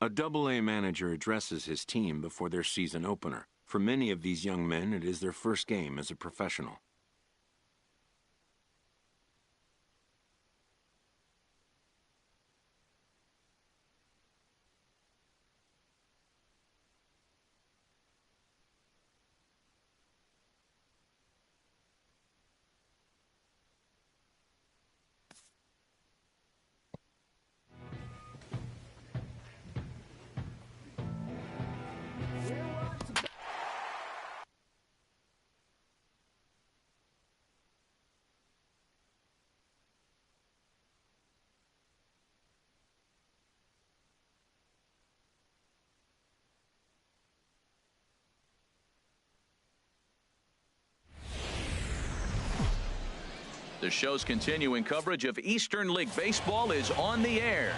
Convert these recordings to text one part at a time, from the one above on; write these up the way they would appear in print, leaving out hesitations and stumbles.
A Double-A manager addresses his team before their season opener. For many of these young men, it is their first game as a professional. The show's continuing coverage of Eastern League Baseball is on the air.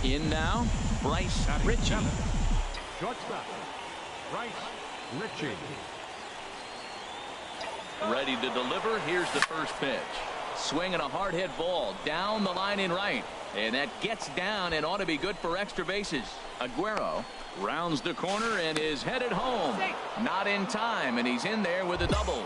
In now, Bryce Ritchie. Shortstop, Bryce Ritchie. Ready to deliver. Here's the first pitch. Swinging a hard hit ball down the line in right. And that gets down and ought to be good for extra bases. Aguero rounds the corner and is headed home. Not in time, and he's in there with a double.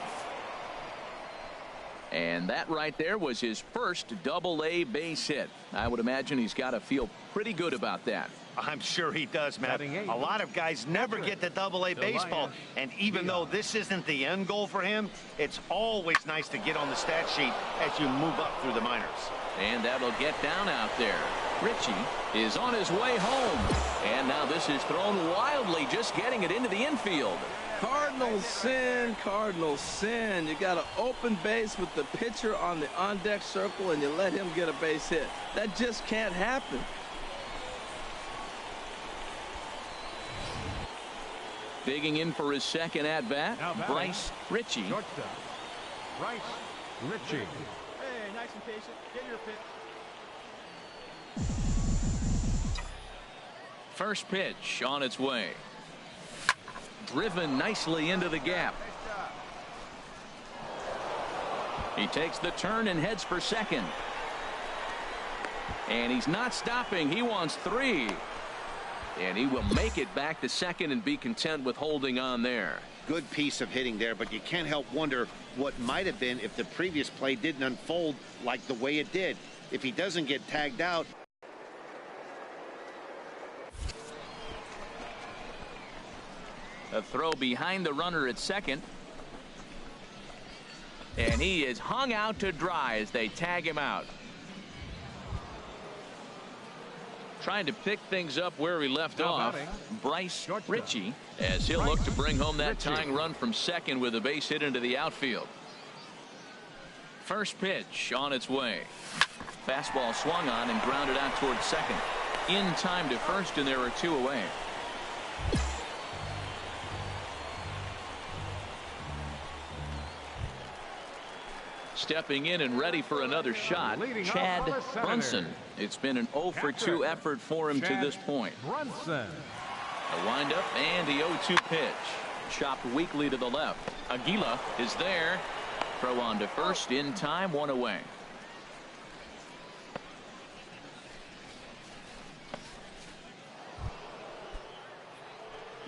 And that right there was his first Double-A base hit. I would imagine he's got to feel pretty good about that. I'm sure he does, Matt. A lot of guys never get to Double-A baseball, and even though this isn't the end goal for him, it's always nice to get on the stat sheet as you move up through the minors. And that'll get down out there. Ritchie is on his way home. And now this is thrown wildly, just getting it into the infield. Cardinals sin, Cardinals sin. You got an open base with the pitcher on the on-deck circle, and you let him get a base hit. That just can't happen. Digging in for his second at-bat, Bryce Ritchie. Bryce Ritchie. Hey, nice and patient. Get your pitch. First pitch on its way. Driven nicely into the gap. He takes the turn and heads for second. And he's not stopping. He wants three. And he will make it back to second and be content with holding on there. Good piece of hitting there, but you can't help wonder what might have been if the previous play didn't unfold like the way it did. If he doesn't get tagged out. A throw behind the runner at second. And he is hung out to dry as they tag him out. Trying to pick things up where he left off. Bryce Ritchie, as he'll look to bring home that tying run from second with a base hit into the outfield. First pitch on its way. Fastball swung on and grounded out towards second. In time to first, and there are two away. Stepping in and ready for another shot, Chad Brunson. It's been an 0 for 2 effort for him to this point. Brunson. A windup and the 0-2 pitch. Chopped weakly to the left. Aguila is there. Throw on to first in time, one away.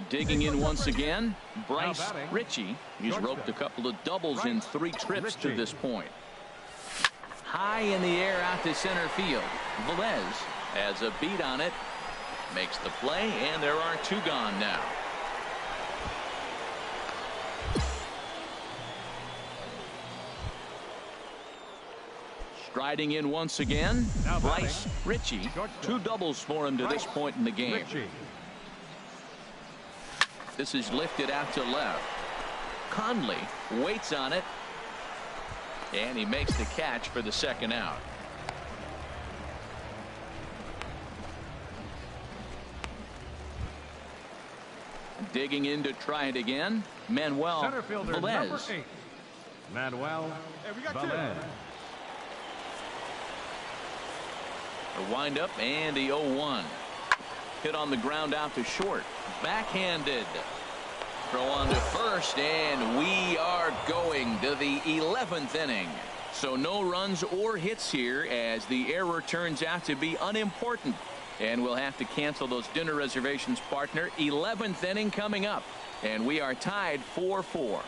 Digging in once again, Bryce Ritchie. He's roped a couple of doubles in 3 trips to this point. High in the air out to center field. Velez has a beat on it. Makes the play, and there are 2 gone now. Striding in once again, Bryce Ritchie. 2 doubles for him to this point in the game. This is lifted out to left. Conley waits on it. And he makes the catch for the second out. Digging in to try it again. Manuel Velez. Manuel Velez. A windup and the 0-1. Hit on the ground out to short. Backhanded. Throw on to first, and we are going to the 11th inning. So no runs or hits here as the error turns out to be unimportant. And we'll have to cancel those dinner reservations, partner. 11th inning coming up. And we are tied 4-4.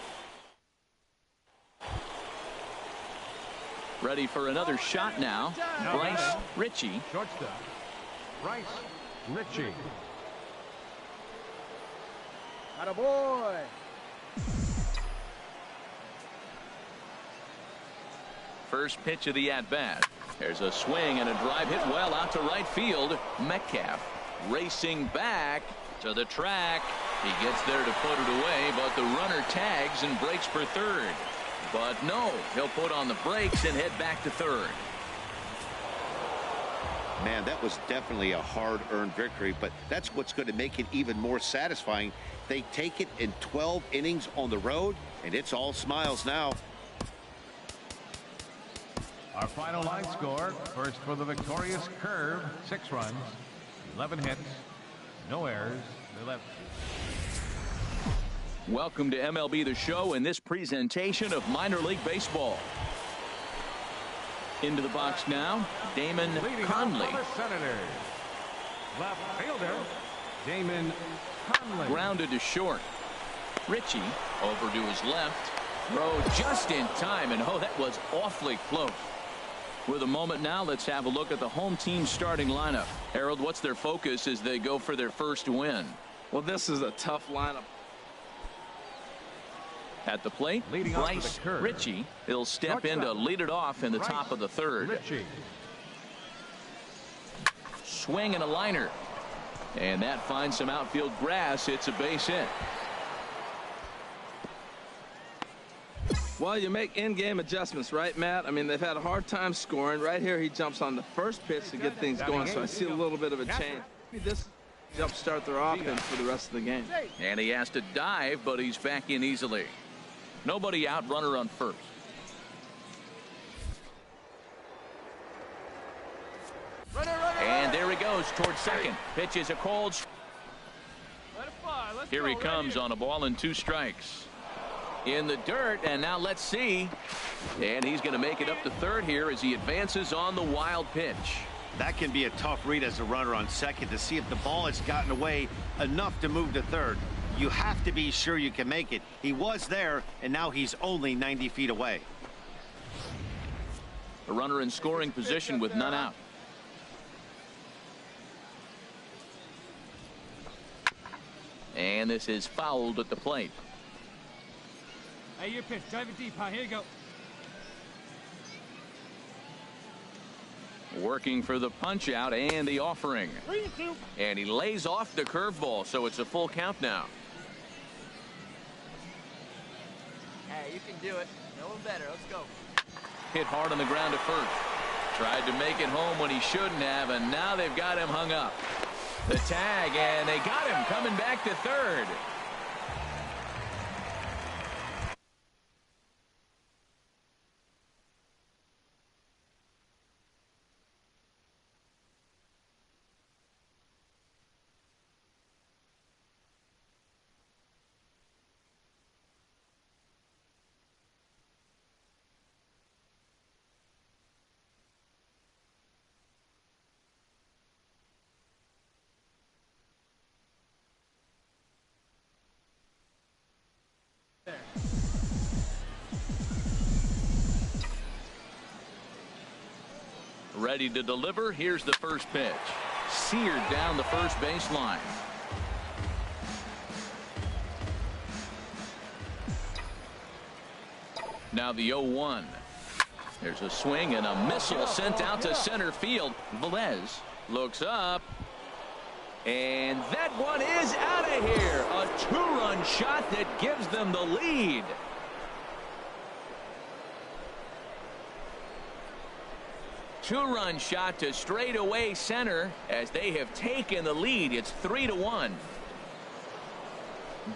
Ready for another shot now. Bryce Ritchie. Shortstop, Bryce Ritchie. Attaboy. First pitch of the at-bat. There's a swing and a drive hit well out to right field. Metcalf racing back to the track. He gets there to put it away, but the runner tags and breaks for third. But no, he'll put on the brakes and head back to third. Man, that was definitely a hard-earned victory, but that's what's going to make it even more satisfying. They take it in 12 innings on the road, and it's all smiles now. Our final line score, first for the victorious Curve, 6 runs, 11 hits, no errors, 11. Welcome to MLB The Show in this presentation of minor league baseball. Into the box now, Damon Conley. Senators, left fielder, Damon Conley. Grounded to short. Ritchie over to his left. Throw just in time, and oh, that was awfully close. With a moment now, let's have a look at the home team starting lineup. Harold, what's their focus as they go for their first win? Well, this is a tough lineup. At the plate, Leading off Bryce the curve. Ritchie. He'll step in to lead it off in the top of the third. Ritchie. Swing and a liner. And that finds some outfield grass. It's a base hit. Well, you make in-game adjustments, right, Matt? I mean, they've had a hard time scoring. Right here, he jumps on the first pitch to get things going, so I see a little bit of a change. This jumpstart their offense for the rest of the game. And he has to dive, but he's back in easily. Nobody out, runner on first. And there he goes towards second. Pitch is a cold. Let it fly. Let's Here go. he comes on a ball and 2 strikes. In the dirt, and now let's see. And he's going to make it up to third here as he advances on the wild pitch. That can be a tough read as a runner on second to see if the ball has gotten away enough to move to third. You have to be sure you can make it. He was there, and now he's only 90 feet away. A runner in scoring position with none out. And this is fouled at the plate. Hey, your pitch. Drive it deep, huh? Here you go. Working for the punch out and the offering. 3-2. And he lays off the curveball, so it's a full count now. Hey, you can do it. No one better. Let's go. Hit hard on the ground at first. Tried to make it home when he shouldn't have, and now they've got him hung up. The tag, and they got him coming back to third. Ready to deliver. Here's the first pitch. Seared down the first baseline. Now the 0-1. There's a swing and a missile sent out to center field. Velez looks up. And that one is out of here. A 2-run shot that gives them the lead. Two-run shot to straightaway center as they have taken the lead. It's 3-1.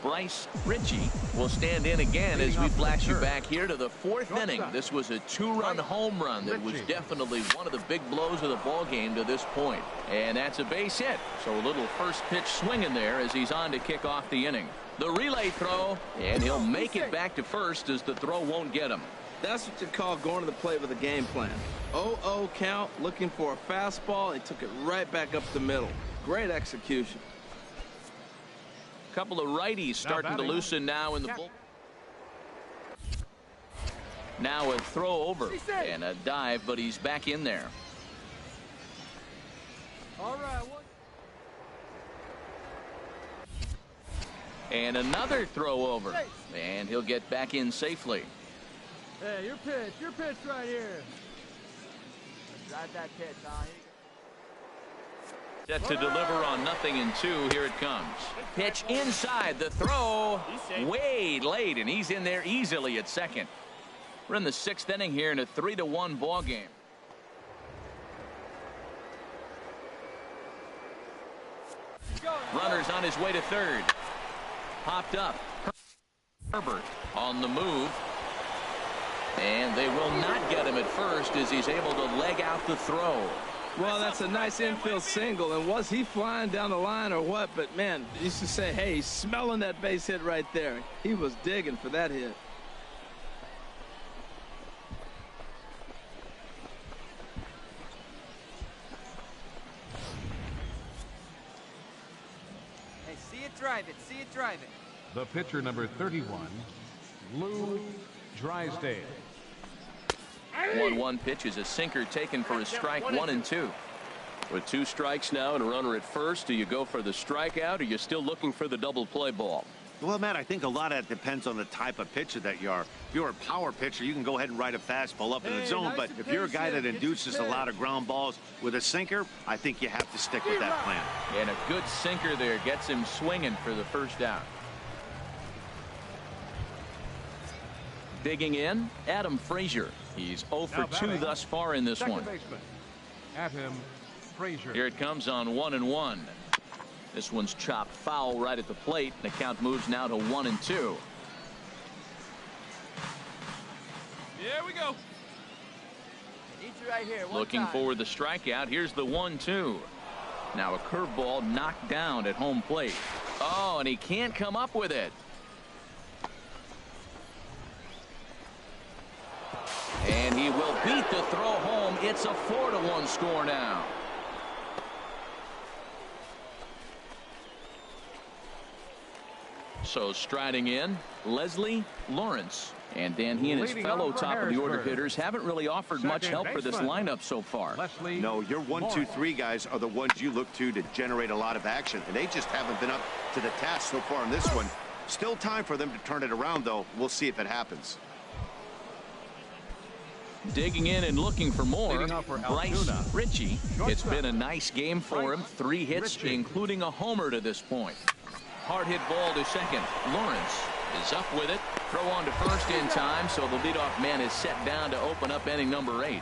Bryce Ritchie will stand in again as we flash you back here to the 4th inning. This was a 2-run home run that was definitely one of the big blows of the ball game to this point. And that's a base hit. So a little first pitch swinging there as he's on to kick off the inning. The relay throw, and he'll make it back to first as the throw won't get him. That's what you call going to the plate with a game plan. 0-0 count, looking for a fastball. He took it right back up the middle. Great execution. Couple of righties starting to loosen now in the bull. Now a throw over and a dive, but he's back in there. All right. And another throw over, and he'll get back in safely. Hey, your pitch right here. Drive that pitch, huh? Set to deliver on 0-2. Here it comes. Pitch inside, the throw way late, and he's in there easily at second. We're in the 6th inning here in a 3-1 ball game. Runners on his way to third. Popped up. Herbert on the move. And they will not get him at first as he's able to leg out the throw. Well, that's a nice infield single, and was he flying down the line or what? But, man, you used to say, hey, he's smelling that base hit right there. He was digging for that hit. Hey, see it, drive it. See it, drive it. The pitcher, number 31, Lou Drysdale. 1-1 pitch is a sinker taken for a strike, 1-2. With 2 strikes now and a runner at first, do you go for the strikeout or are you still looking for the double play ball? Well, Matt, I think a lot of that depends on the type of pitcher that you are. If you're a power pitcher, you can go ahead and ride a fastball up in the zone. But if you're a guy that induces a lot of ground balls with a sinker, I think you have to stick with that plan. And a good sinker there gets him swinging for the first out. Digging in, Adam Frazier. He's 0 for 2 thus far in this one. Adam Frazier. Here it comes on 1-1. This one's chopped foul right at the plate. The count moves now to 1-2. Here we go. Need you right here. Looking for the strikeout. Here's the 1-2. Now a curveball knocked down at home plate. Oh, and he can't come up with it. And he will beat the throw home. It's a 4-1 score now. So striding in, Leslie Lawrence. And Dan, he and his fellow top of the order hitters haven't really offered much help for this lineup so far. No, your 1, 2, 3 guys are the ones you look to generate a lot of action, and they just haven't been up to the task so far in this one. Still time for them to turn it around, though. We'll see if it happens. Digging in and looking for more, Bryce Ritchie. It's been a nice game for him. 3 hits, including a homer to this point. Hard hit ball to second. Lawrence is up with it. Throw on to first in time, so the leadoff man is set down to open up inning number 8.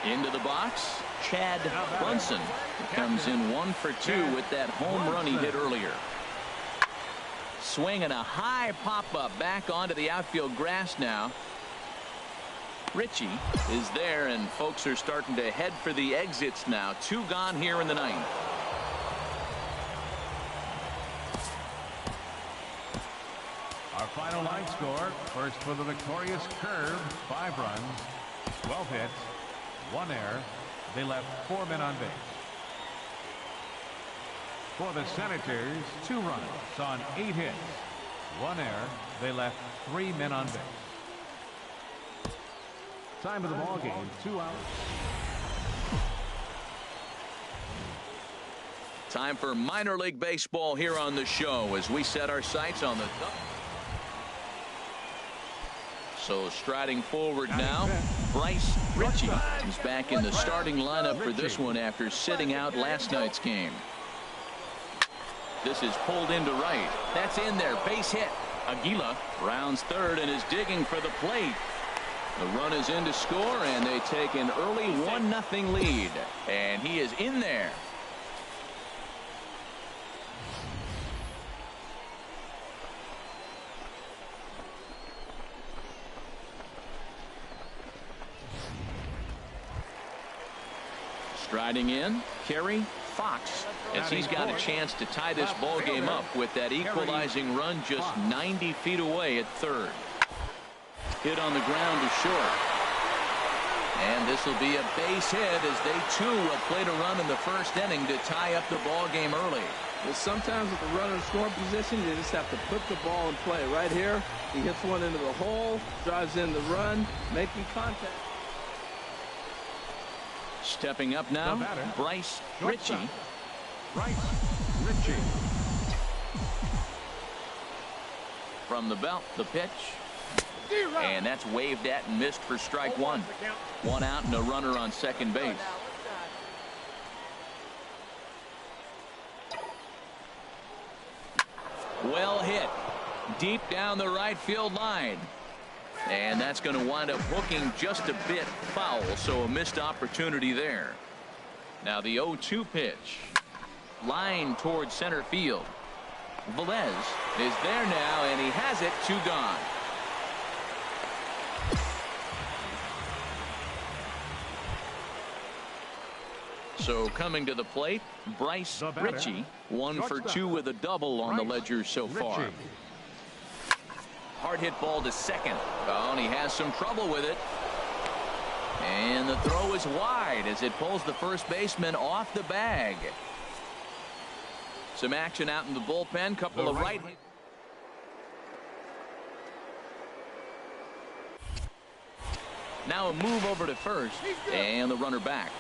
Into the box, Chad Brunson comes in 1 for 2 with that home run he hit earlier. Swing and a high pop-up back onto the outfield grass now. Ritchie is there, and folks are starting to head for the exits now. 2 gone here in the 9th. Our final line score, first for the victorious Curve, 5 runs, 12 hits, 1 error. They left 4 men on base. For the Senators, 2 runs on 8 hits, 1 error. They left 3 men on base. Time of the ball game, 2 outs. Time for minor league baseball here on the show as we set our sights on the So striding forward now, Bryce Ritchie is back in the starting lineup for this one after sitting out last night's game. This is pulled into right. That's in there. Base hit. Aguila rounds third and is digging for the plate. The run is in to score, and they take an early 1-0 lead. And he is in there. Striding in, Kerry Fox, as he's got a chance to tie this ball game up with that equalizing run just 90 feet away at third. Hit on the ground to short. And this will be a base hit as they too will play to run in the first inning to tie up the ball game early. Well, sometimes with the runner in scoring position, you just have to put the ball in play. Right here, he hits one into the hole, drives in the run, making contact. Stepping up now, Bryce Ritchie. From the belt, the pitch. And that's waved at and missed for strike one. One out and a runner on second base. Well hit. Deep down the right field line. And that's going to wind up hooking just a bit foul, so a missed opportunity there. Now the 0-2 pitch. Line towards center field. Velez is there now, and he has it. 2 gone. So coming to the plate, Bryce Ritchie, 1 for 2 with a double on the ledger so far. Hard hit ball to second. Oh, and he has some trouble with it. And the throw is wide as it pulls the first baseman off the bag. Some action out in the bullpen. Couple of right. Now a move over to first. And the runner back.